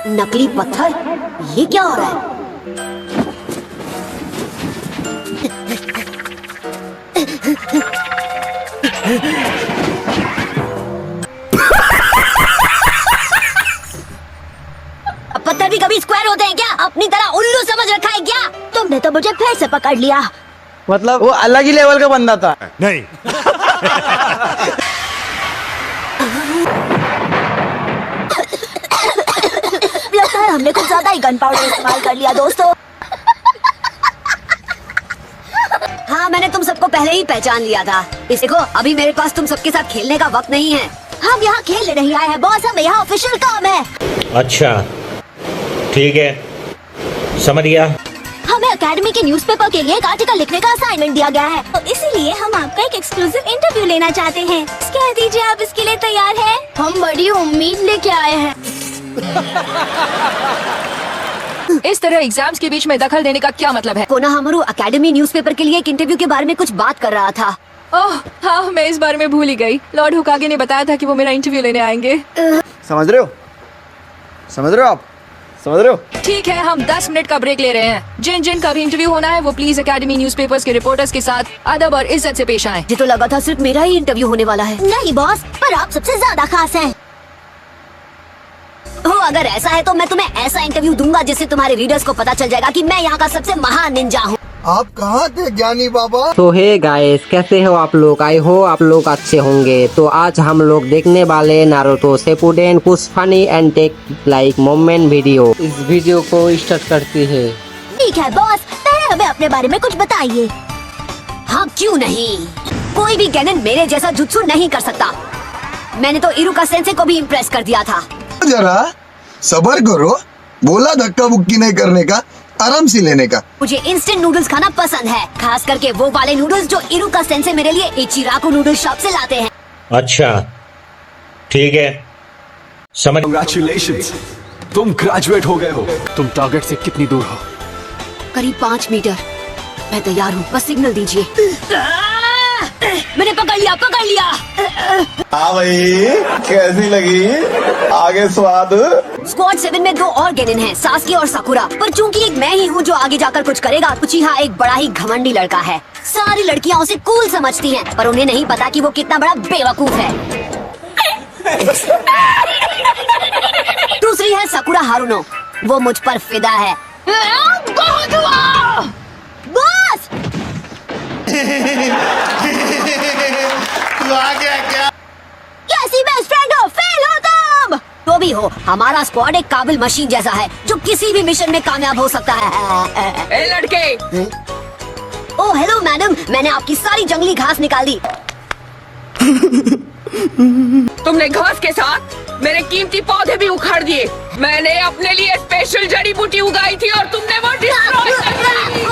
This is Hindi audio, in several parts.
नकली पत्थर, ये क्या हो रहा है? पत्थर भी कभी स्क्वायर होते हैं क्या? अपनी तरह उल्लू समझ रखा है क्या? तुमने तो मुझे फिर से पकड़ लिया। मतलब वो अलग ही लेवल का बंदा था। नहीं। लगता है हमने कुछ ज्यादा ही गन पाउडर इस्तेमाल कर लिया दोस्तों। हाँ, मैंने तुम सबको पहले ही पहचान लिया था। इस देखो, अभी मेरे पास तुम सबके साथ खेलने का वक्त नहीं है। हम यहाँ खेलने नहीं आए हैं बॉस, हमें यहाँ ऑफिशियल काम है। अच्छा ठीक है, समझ गया। हमें एकेडमी के न्यूज़पेपर के लिए एक आर्टिकल लिखने का असाइनमेंट दिया गया है, तो इसीलिए हम आपका एक एक्सक्लूसिव इंटरव्यू लेना चाहते हैं। कह दीजिए आप इसके लिए तैयार हैं? हम बड़ी उम्मीद लेके आए हैं। इस तरह एग्जाम्स के बीच में दखल देने का क्या मतलब है? कोनाहामारू एकेडमी न्यूज़पेपर के लिए एक इंटरव्यू के बारे में कुछ बात कर रहा था। ओह हाँ, मैं इस बारे में भूल ही गई। लॉर्ड हुकागे ने बताया था कि वो मेरा इंटरव्यू लेने आएंगे। समझ रहे हो? समझ रहे हो आप? समझ रहे हो? ठीक है, हम 10 मिनट का ब्रेक ले रहे हैं। जिन जिन का भी इंटरव्यू होना है वो प्लीज एकेडमी न्यूज़पेपर्स के रिपोर्टर्स के साथ अदब और इज्जत से पेश आएं। मुझे तो लगा था सिर्फ मेरा ही इंटरव्यू होने वाला है। नहीं बॉस, पर आप सबसे ज्यादा खास हैं। अगर ऐसा है तो मैं तुम्हें ऐसा इंटरव्यू दूंगा जिससे तुम्हारे रीडर्स को पता चल जाएगा कि मैं यहाँ का सबसे महान निंजा हूँ। आप कहाँ थे ज्ञानी बाबा? तो हे गाइस, कैसे हो आप लोग? आई हो आप लोग अच्छे होंगे। तो आज हम लोग देखने वाले नारुतो शिपुडेन कुछ funny and take like moment video. इस वीडियो को स्टार्ट करती है। ठीक है बॉस, पहले हमें अपने बारे में कुछ बताइए। हाँ क्यों नहीं, कोई भी गेनिन मेरे जैसा जुत्सु नहीं कर सकता। मैंने तो इरुका सेंसे को भी इम्प्रेस कर दिया था। जरा सबर करो, बोला धक्का बुक्की नहीं करने का, आराम से लेने का। मुझे इंस्टेंट नूडल्स खाना पसंद है, खास करके वो वाले नूडल्स जो इरुका सेंसे मेरे लिए इचिराको नूडल शॉप से लाते हैं। अच्छा ठीक है, समझ। Congratulations, तुम ग्रेजुएट हो गए हो। तुम टारगेट से कितनी दूर हो? करीब 5 मीटर। मैं तैयार हूँ, बस सिग्नल दीजिए। मैंने पकड़ लिया, पकड़ लिया। हाँ भाई, कैसी लगी? आगे स्वाद। स्क्वाड 7 में 2 और गेनिन हैं, सास्के और साकुरा। पर चूंकि एक मैं ही हूँ जो आगे जाकर कुछ करेगा, उचिहा एक बड़ा ही घमंडी लड़का है। सारी लड़कियाँ उसे कूल समझती हैं, पर उन्हें नहीं पता कि वो कितना बड़ा बेवकूफ है। दूसरी है साकुरा हारुनो, वो मुझ पर फिदा है। बहुत हुआ बॉस। तू आ गया क्या? कैसी बेस्ट फ्रेंड हो, फेल हो तुम। तो भी हो, हमारा स्क्वाड एक काबिल मशीन जैसा है जो किसी भी मिशन में कामयाब हो सकता है। ए लड़के, ओह हेलो मैडम, मैंने आपकी सारी जंगली घास निकाल दी। तुमने घास के साथ मेरे कीमती पौधे भी उखाड़ दिए। मैंने अपने लिए स्पेशल जड़ी बूटी उगाई थी और तुमने वो डिस्ट्रॉय कर दी।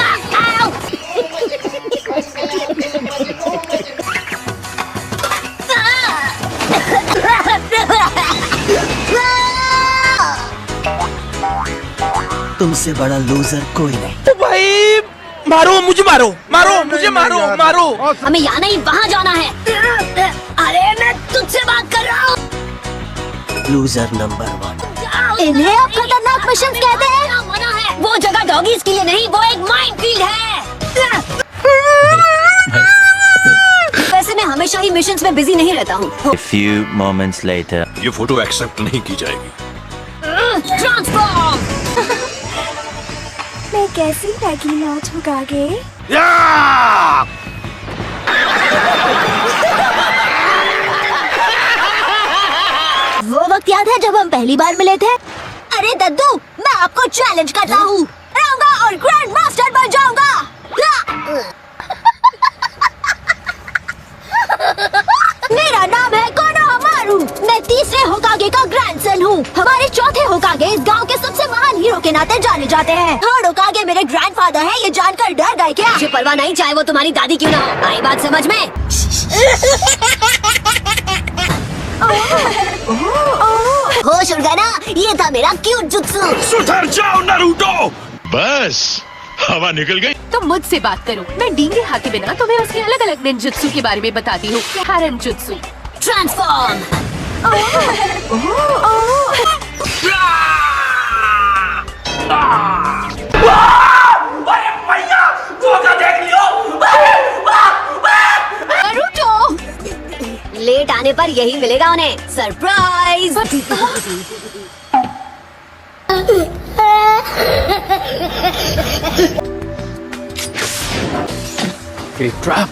तुमसे बड़ा लूजर कोई नहीं। भाई मारो मुझे, मारो मारो मुझे, मारो मारो। हमें यहाँ नहीं वहाँ जाना है। अरे मैं तुझसे बात कर रहा हूँ। Loser number 1। इन्हें आप खतरनाक मिशन कहते हैं? वो जगह डॉगीज के लिए नहीं, वो एक माइनफील्ड है। वैसे मैं हमेशा ही मिशंस में बिजी नहीं रहता हूँ। A few moments later. ये फोटो एक्सेप्ट नहीं की जाएगी। ट्रांसफॉर्म। मैं कैसी लगी लॉर्ड हुकागे? वो वक्त याद है जब हम पहली बार मिले थे? अरे दद्दू, मैं आपको चैलेंज करता हूँ, रहूंगा और ग्रैंड मास्टर बन जाऊंगा। मेरा नाम है कोनोहामारू, मैं तीसरे होकागे का ग्रैंडसन हूँ। हमारे चौथे होकागे इस गांव के सबसे महान हीरो के नाते जाने जाते हैं। थर्ड होकागे मेरे ग्रैंडफादर हैं, ये जानकर डर गए क्या? मुझे परवाह नहीं, चाहे वो तुम्हारी दादी क्यों ना हो। आई बात समझ में? होश उड़ गया ना? ये था मेरा क्यूट जुत्सु। सुधर जाओ नारुतो। बस हवा निकल गई। तुम मुझसे बात करो, मैं डींगे हाके बिना तुम्हें उसके अलग अलग निंजुत्सु के बारे में बताती हूँ। हारन जुत्सु, ट्रांसफॉर्म। नारुतो! लेट आने पर यही मिलेगा उन्हें, surprise. Trap.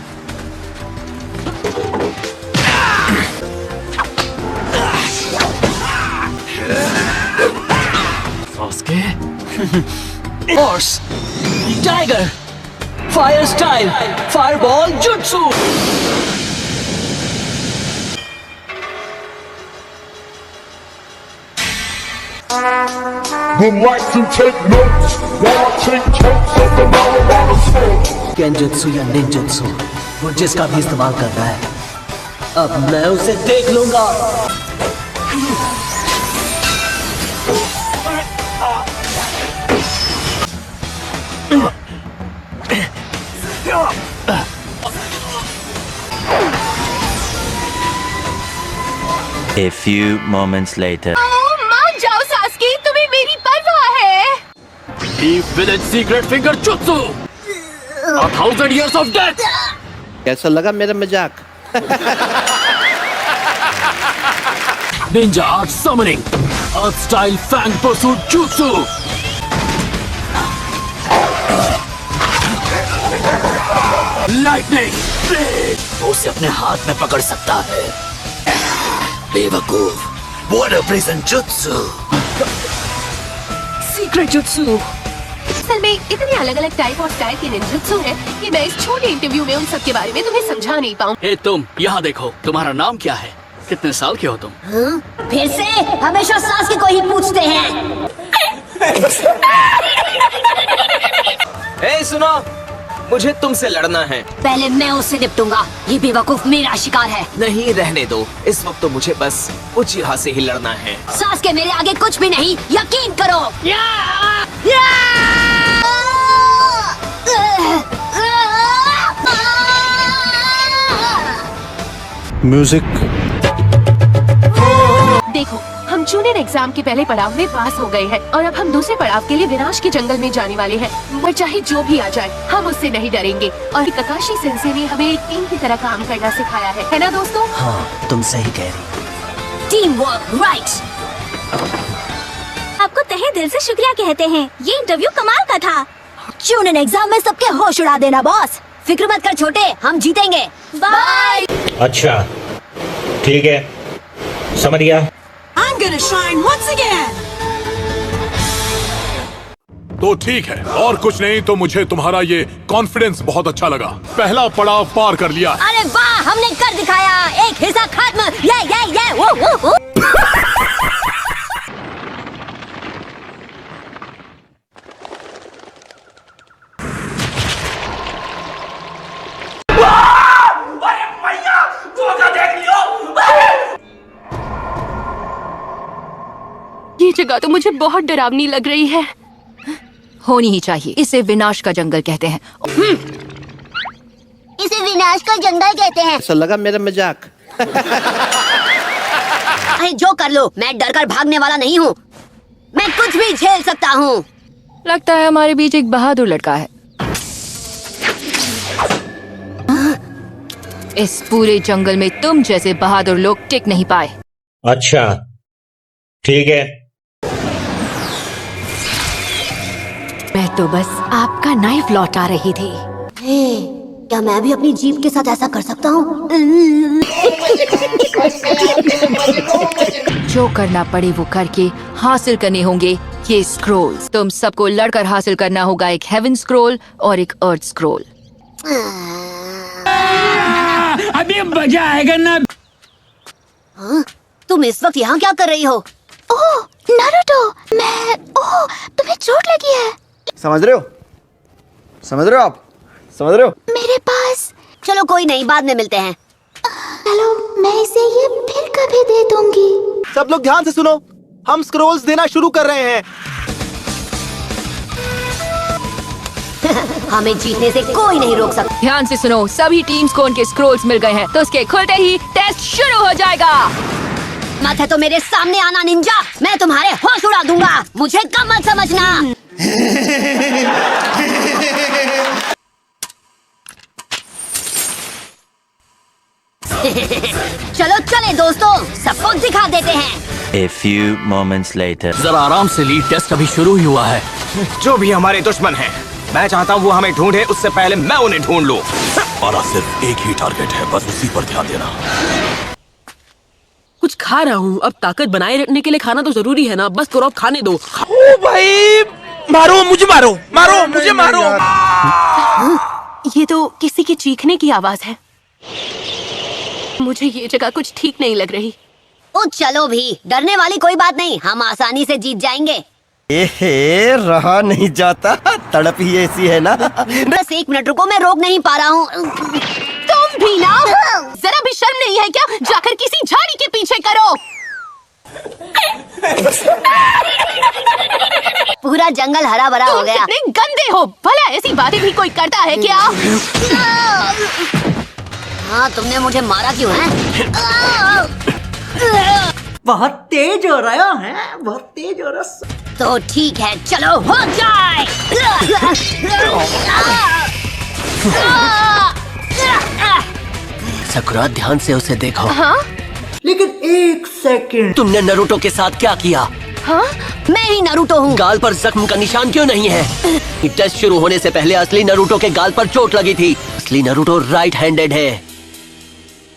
Sasuke. Horse, Tiger, Fire Style, Fireball Jutsu. Genjutsu या ninjutsu, वो जिसका भी इस्तेमाल कर रहा है, अब मैं उसे देख लूंगा। A few moments later. मान जाओ सास्की, तुम्हें मेरी परवाह है। Deep village secret finger jutsu. 1000 years of death. कैसा लगा मेरा मजाक? Ninja art summoning. Earth style fang pursuit jutsu. Lightning. वो उसे अपने हाथ में पकड़ सकता है। बेवकूफ, water prison jutsu. Secret jutsu. असल में इतने अलग अलग टाइप और स्टाइल के निंजुत्सु हैं कि मैं इस छोटे इंटरव्यू में उन सब के बारे में तुम्हें समझा नहीं पाऊँ। हे तुम, यहाँ देखो, तुम्हारा नाम क्या है? कितने साल के हो तुम? फिर से हमेशा सास्की को ही पूछते हैं। ए सुनो, मुझे तुमसे लड़ना है। पहले मैं उससे निपटूंगा, ये बेवकूफ मेरा शिकार है। नहीं रहने दो, इस वक्त तो मुझे बस उचिहा से ही लड़ना है। सास्की मेरे आगे कुछ भी नहीं, यकीन करो। म्यूजिक। देखो, हम जूनियर एग्जाम के पहले पड़ाव में पास हो गए हैं और अब हम दूसरे पड़ाव के लिए विनाश के जंगल में जाने वाले हैं। और चाहे जो भी आ जाए, हम उससे नहीं डरेंगे। और ककाशी सेंसे ने हमें एक टीम की तरह काम करना सिखाया है ना दोस्तों? हाँ, तुम सही कह रही। Team work, right. आपको तहे दिल से शुक्रिया कहते हैं, ये इंटरव्यू कमाल का था। जूनियर एग्जाम में सबके होश उड़ा देना बॉस। फिक्र मत कर छोटे, हम जीतेंगे। बाय। अच्छा, ठीक है, समझ गया। I'm gonna shine once again. तो ठीक है, और कुछ नहीं तो मुझे तुम्हारा ये कॉन्फिडेंस बहुत अच्छा लगा। पहला पड़ाव पार कर लिया। अरे वाह, हमने कर दिखाया। एक हिस्सा खत्म। ये वो। ये जगह तो मुझे बहुत डरावनी लग रही है। होनी ही चाहिए, इसे विनाश का जंगल कहते हैं। इसे विनाश का जंगल कहते हैं। कैसा लगा मेरा मजाक? अरे जो कर लो, मैं डर कर भागने वाला नहीं हूँ। मैं कुछ भी झेल सकता हूँ। लगता है हमारे बीच एक बहादुर लड़का है। इस पूरे जंगल में तुम जैसे बहादुर लोग टिक नहीं पाए। अच्छा, ठीक है। मैं तो बस आपका नाइफ लौटा रही थी। क्या मैं भी अपनी जीप के साथ ऐसा कर सकता हूँ? जो करना पड़े वो करके हासिल करने होंगे ये स्क्रोल्स। तुम सबको लड़कर हासिल करना होगा एक हेवन स्क्रोल और एक अर्थ स्क्रोल। अभी मजा आएगा ना। हाँ? तुम इस वक्त यहाँ क्या कर रही हो? ओह नारुतो, ओह तुम्हें चोट लगी है। समझ रहे हो? समझ रहे हो आप? समझ रहे हो? मेरे पास। चलो कोई नहीं, बाद में मिलते हैं। हेलो, मैं इसे ये फिर कभी दे दूंगी। सब लोग ध्यान से सुनो, हम स्क्रोल्स देना शुरू कर रहे हैं। हमें जीतने से कोई नहीं रोक सकता। ध्यान से सुनो, सभी टीम्स को उनके स्क्रोल्स मिल गए हैं, तो उसके खुलते ही टेस्ट शुरू हो जाएगा। मत है तो मेरे सामने आना निंजा, मैं तुम्हारे होश उड़ा दूंगा। मुझे कम मत समझना। चलो चले दोस्तों, सबको दिखा देते हैं। A few moments later. जरा आराम से ली, टेस्ट अभी शुरू ही हुआ है। जो भी हमारे दुश्मन हैं, मैं चाहता हूँ वो हमें ढूंढे, उससे पहले मैं उन्हें ढूंढ लूं। हमारा सिर्फ एक ही टारगेट है, बस उसी पर ध्यान देना। कुछ खा रहा हूँ, अब ताकत बनाए रखने के लिए खाना तो जरूरी है ना, बस करो अब खाने दो। ओ भाई, मारो मुझे, मारो मुझे, मारो। ये तो किसी के चीखने की आवाज है। मुझे ये जगह कुछ ठीक नहीं लग रही। ओ चलो भी, डरने वाली कोई बात नहीं, हम आसानी से जीत जाएंगे। एहे, रहा नहीं जाता, तड़प ही ऐसी है ना। बस 1 मिनट रुको, मैं रोक नहीं पा रहा हूँ। तुम भी ना, जरा भी शर्म नहीं है क्या? जाकर किसी झाड़ी के पीछे करो। पूरा जंगल हरा भरा हो गया। कितने गंदे हो, भला ऐसी बातें भी कोई करता है क्या? हाँ, तुमने मुझे मारा क्यों है? बहुत तेज हो रहा है, बहुत तेज हो रहा। तो ठीक है, चलो हो जाए। सकुरा, ध्यान से उसे देखो। हाँ? लेकिन 1 सेकंड, तुमने नारुतो के साथ क्या किया? हाँ? मैं ही नारुतो हूँ। गाल पर जख्म का निशान क्यों नहीं है? टेस्ट शुरू होने से पहले असली नारुतो के गाल पर चोट लगी थी। असली नारुतो राइट हैंडेड है।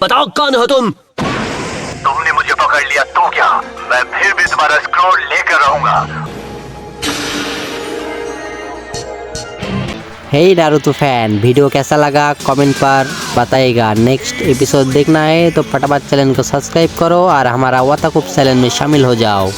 बताओ कौन हो तुम? तुमने मुझे पकड़ लिया तो क्या? मैं फिर भी तुम्हारा स्क्रॉल लेकर रहूंगा। हे नारुतो फैन, वीडियो कैसा लगा कमेंट पर बताइएगा। नेक्स्ट एपिसोड देखना है तो फटाफट चैनल को सब्सक्राइब करो और हमारा वाताकुप चैनल में शामिल हो जाओ।